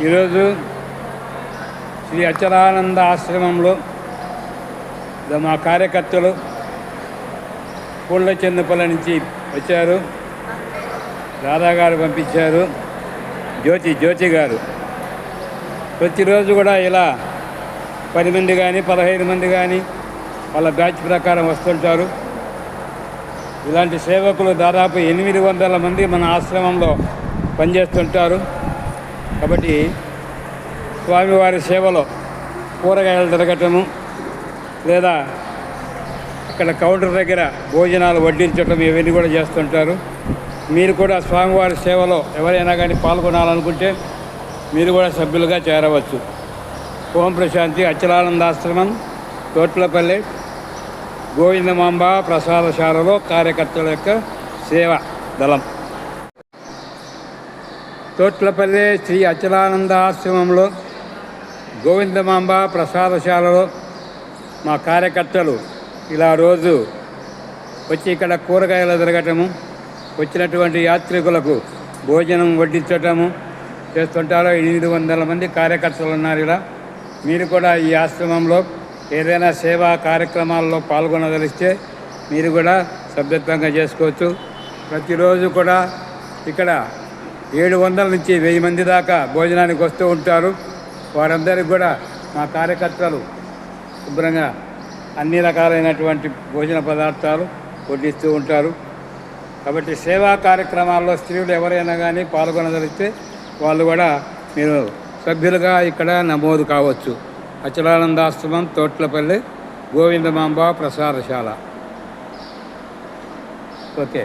ఈరోజు శ్రీ అచలానంద ఆశ్రమంలో మా కార్యకర్తలు పూళ్ళ చెన్నపల్లి నుంచి వచ్చారు. రాధాగారు పంపించారు, జ్యోతి గారు. ప్రతిరోజు కూడా ఇలా 10 మంది కానీ 15 మంది కానీ వాళ్ళ బ్యాచ్ ప్రకారం వస్తుంటారు. ఇలాంటి సేవకులు దాదాపు 800 మంది మన ఆశ్రమంలో పనిచేస్తుంటారు. కాబట్టి స్వామివారి సేవలో కూరగాయలు దొరకటము, లేదా అక్కడ కౌంటర్ దగ్గర భోజనాలు వడ్డించటం, ఇవన్నీ కూడా చేస్తుంటారు. మీరు కూడా స్వామివారి సేవలో ఎవరైనా కానీ పాల్గొనాలనుకుంటే మీరు కూడా సభ్యులుగా చేరవచ్చు. ఓం ప్రశాంతి అచలానందాశ్రమం, తోట్లపల్లి, గోవిందమాంబ ప్రసాదశాలలో కార్యకర్తల యొక్క సేవా దళం. తోట్లపల్లి శ్రీ అచలానంద ఆశ్రమంలో గోవిందమాంబ ప్రసాదశాలలో మా కార్యకర్తలు ఇలా రోజు వచ్చి ఇక్కడ కూరగాయలు దొరకటము, వచ్చినటువంటి యాత్రికులకు భోజనం వడ్డించటము చేస్తుంటారు. 800 మంది కార్యకర్తలు ఉన్నారు. ఇలా మీరు కూడా ఈ ఆశ్రమంలో ఏదైనా సేవా కార్యక్రమాల్లో పాల్గొనదలిస్తే మీరు కూడా సభ్యత్వంగా చేసుకోవచ్చు. ప్రతిరోజు కూడా ఇక్కడ 700 నుంచి 1000 మంది దాకా భోజనానికి వస్తూ ఉంటారు. వారందరికీ కూడా మా కార్యకర్తలు శుభ్రంగా అన్ని రకాలైనటువంటి భోజన పదార్థాలు వడ్డిస్తూ ఉంటారు. కాబట్టి సేవా కార్యక్రమాల్లో స్త్రీలు ఎవరైనా కానీ పాల్గొనదలిస్తే వాళ్ళు కూడా మీరు సభ్యులుగా ఇక్కడ నమోదు కావచ్చు. అచలానందాశ్రమం, తోట్లపల్లి, గోవిందమాంబ ప్రసాదశాల. ఓకే.